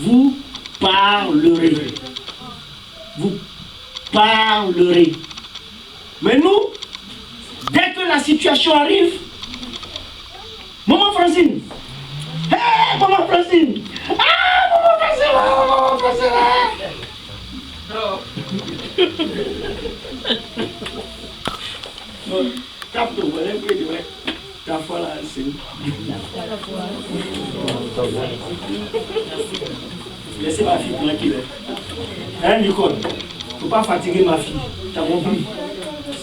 vous parlerez. Vous parlerez. Mais nous, dès que la situation arrive, maman Francine, hey, maman Francine, ah, maman Francine, maman Francine. Capte, voilà un peu de vrai. Ta foi là, c'est. Laissez ma fille tranquille. Hein, Nicole? Faut pas fatiguer ma fille. T'as compris?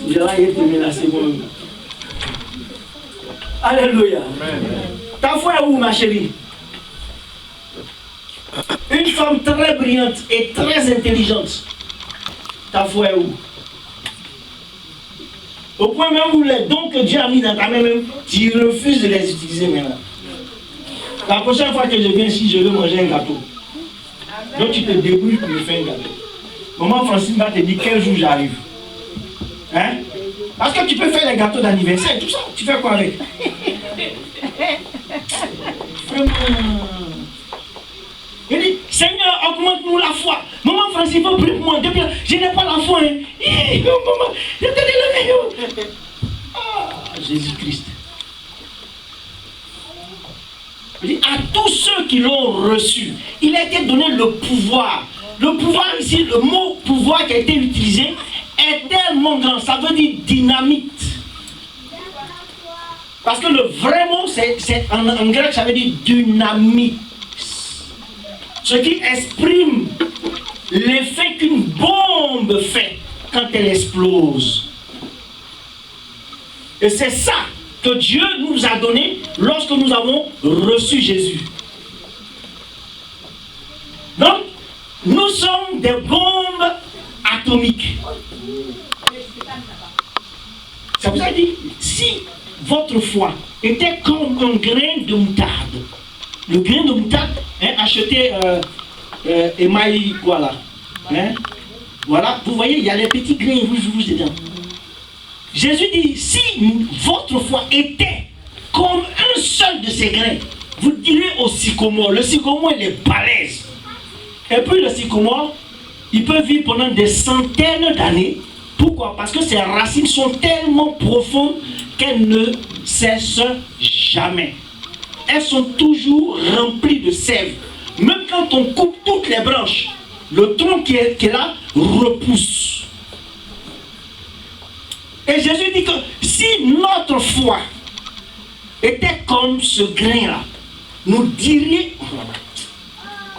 Je vais être menacé moi-même. Alléluia. Ta foi est où, ma chérie? Une femme très brillante et très intelligente. Ta foi est où? Au point même où les dons que Dieu a mis dans ta main, même, tu refuses de les utiliser maintenant. La prochaine fois que je viens ici, je veux manger un gâteau. Donc tu te débrouilles pour me faire un gâteau. Maman Francine va te dire quel jour j'arrive. Hein? Parce que tu peux faire les gâteaux d'anniversaire, tout ça. Tu fais quoi avec? Vraiment. Il dit, Seigneur, augmente-nous la foi. Maman Francine, faut prier pour moi. Depuis là, je n'ai pas la foi. Hein. Maman, je te dis le meilleur. Ah, Jésus-Christ. Il dit, à tous ceux qui l'ont reçu, il a été donné le pouvoir. Le pouvoir ici, le mot pouvoir qui a été utilisé est tellement grand. Ça veut dire dynamite. Parce que le vrai mot, c'est en grec, ça veut dire dynamite. Ce qui exprime l'effet qu'une bombe fait quand elle explose. Et c'est ça que Dieu nous a donné lorsque nous avons reçu Jésus. Donc, nous sommes des bombes atomiques. Ça vous a dit, si votre foi était comme un grain de moutarde, le grain de moutarde, hein, acheté émail, voilà. Hein, voilà, vous voyez, il y a les petits grains rouges dedans. Jésus dit, si votre foi était comme un seul de ces grains, vous direz au sycomore, le sycomore il est balèze. Et puis le sycomore, il peut vivre pendant des centaines d'années. Pourquoi? Parce que ses racines sont tellement profondes qu'elles ne cessent jamais. Elles sont toujours remplies de sève. Même quand on coupe toutes les branches, le tronc qui est là repousse. Et Jésus dit que si notre foi était comme ce grain-là, nous dirions,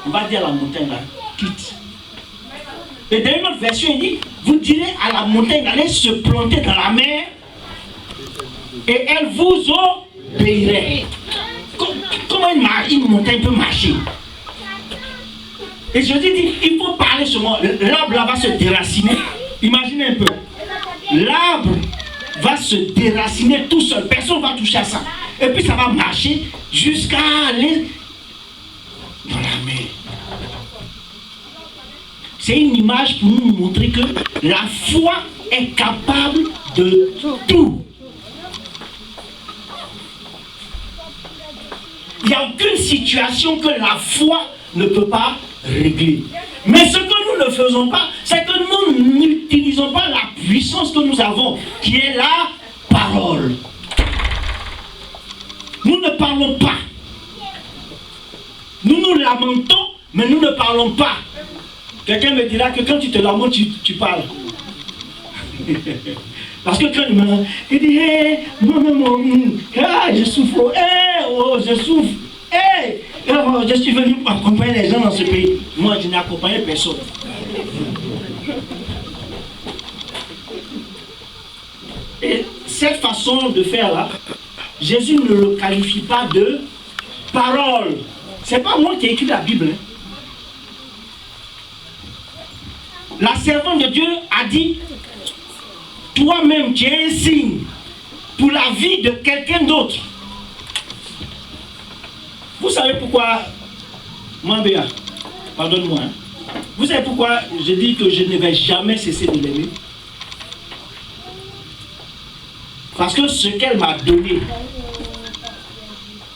on va dire à la montagne là, quitte. Et dans une autre version, il dit, vous direz à la montagne d'aller se planter dans la mer et elle vous obéirait. Comment une montagne peut marcher? Et Jésus dit, il faut parler seulement. L'arbre là va se déraciner. Imaginez un peu. L'arbre va se déraciner tout seul. Personne ne va toucher à ça. Et puis ça va marcher jusqu'à aller dans la mer. C'est une image pour nous montrer que la foi est capable de tout. Il n'y a aucune situation que la foi ne peut pas régler. Mais ce que nous ne faisons pas, c'est que nous n'utilisons pas la puissance que nous avons, qui est la parole. Nous ne parlons pas. Nous nous lamentons, mais nous ne parlons pas. Quelqu'un me dira que quand tu te lamentes, tu parles. Parce que quand il dit, hey, je souffre, hey, oh, je souffre, hey, oh, je suis venu accompagner les gens dans ce pays. Moi, je n'ai accompagné personne. Et cette façon de faire là, Jésus ne le qualifie pas de parole. C'est pas moi qui ai écrit la Bible. Hein. La servante de Dieu a dit, toi-même tu es un signe pour la vie de quelqu'un d'autre. Vous savez pourquoi, Mambéa, pardonne-moi, hein, vous savez pourquoi je dis que je ne vais jamais cesser de l'aimer? Parce que ce qu'elle m'a donné,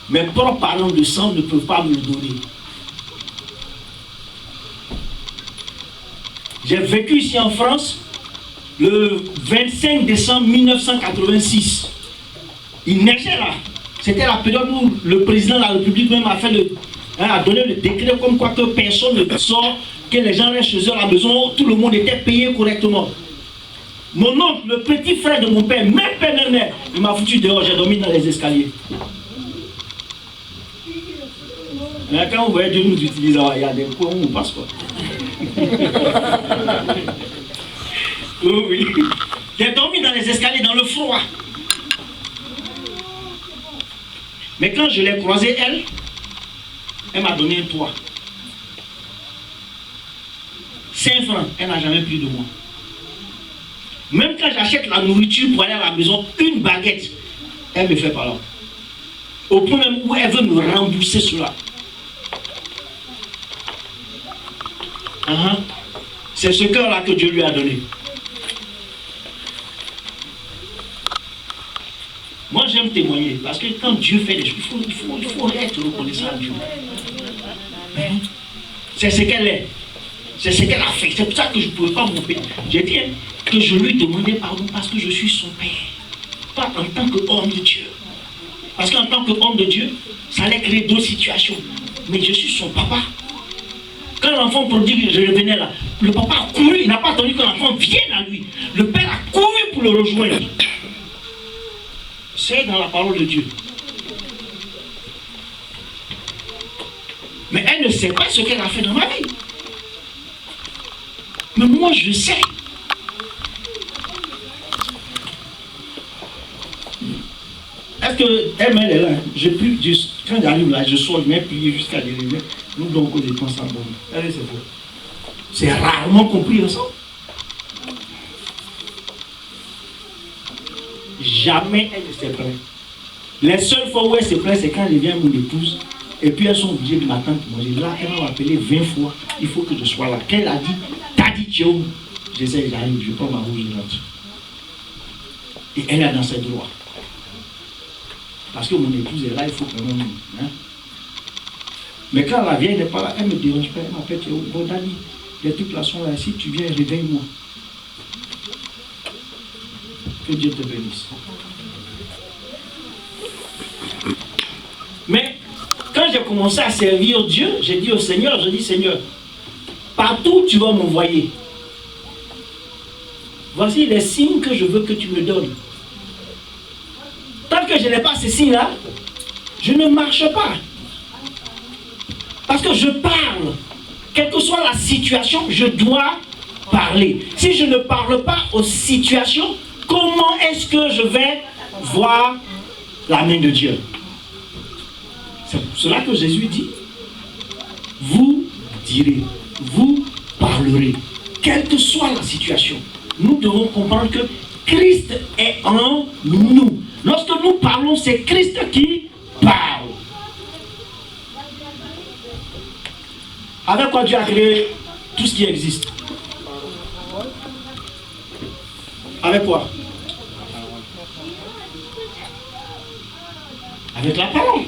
mes propres parents de sang ne peuvent pas me le donner. J'ai vécu ici en France le 25 décembre 1986. Il neigeait là. C'était la période où le président de la République même a donné le décret comme quoi que personne ne sort, que les gens restent chez eux à la maison, tout le monde était payé correctement. Mon oncle, le petit frère de mon père, même père, même mère, il m'a foutu dehors, j'ai dormi dans les escaliers. Mais quand vous voyez Dieu nous utilise, il y a des coins où on passe quoi. Oui. J'ai dormi dans les escaliers, dans le froid. Mais quand je l'ai croisée, elle m'a donné un toit. 5 francs, elle n'a jamais pris de moi. Même quand j'achète la nourriture pour aller à la maison, une baguette, elle me fait par là. Au point même où elle veut me rembourser cela. C'est ce cœur-là que Dieu lui a donné. Moi, j'aime témoigner, parce que quand Dieu fait des choses, il faut être reconnaissant à Dieu. C'est ce qu'elle est. C'est ce qu'elle a fait. C'est pour ça que je ne pouvais pas m'occuper. J'ai dit que je lui demandais pardon parce que je suis son père. Pas en tant qu'homme de Dieu. Parce qu'en tant qu'homme de Dieu, ça allait créer d'autres situations. Mais je suis son papa. Quand l'enfant prodigue, je revenais là, le papa a couru, il n'a pas attendu que l'enfant vienne à lui. Le père a couru pour le rejoindre. C'est dans la parole de Dieu. Mais elle ne sait pas ce qu'elle a fait dans ma vie. Mais moi, je sais. Est-ce que elle est là? Quand j'arrive là, je sors, je mets plié jusqu'à dériver. Nous donc, des temps sans bon. Allez, c'est faux. C'est rarement compris ensemble. Jamais elle ne s'est plainte. Les seules fois où elle se plaint, c'est quand elle vient mon épouse. Et puis elles sont obligées de m'attendre pour manger. Là, elle m'a appelé 20 fois. Il faut que je sois là. Qu'elle a dit, t'as dit, tu es où? J'essaie, j'arrive, je prends ma rouge, je rentre. Et elle est dans ses droits. Parce que mon épouse est là, il faut quand même. Hein? Mais quand la vieille n'est pas là, elle me dérange pas. Elle m'appelle, tu es où? Bon, Dani, les trucs là sont là. Si tu viens, réveille-moi. Que Dieu te bénisse. Mais quand j'ai commencé à servir Dieu, j'ai dit au Seigneur, je dis Seigneur, partout où tu vas m'envoyer, voici les signes que je veux que tu me donnes. Tant que je n'ai pas ces signes-là, je ne marche pas. Parce que je parle. Quelle que soit la situation, je dois parler. Si je ne parle pas aux situations, comment est-ce que je vais voir la main de Dieu? C'est pour cela que Jésus dit, vous direz, vous parlerez, quelle que soit la situation. Nous devons comprendre que Christ est en nous. Lorsque nous parlons, c'est Christ qui parle. Avec quoi Dieu a créé tout ce qui existe? Avec quoi? Avec la parole.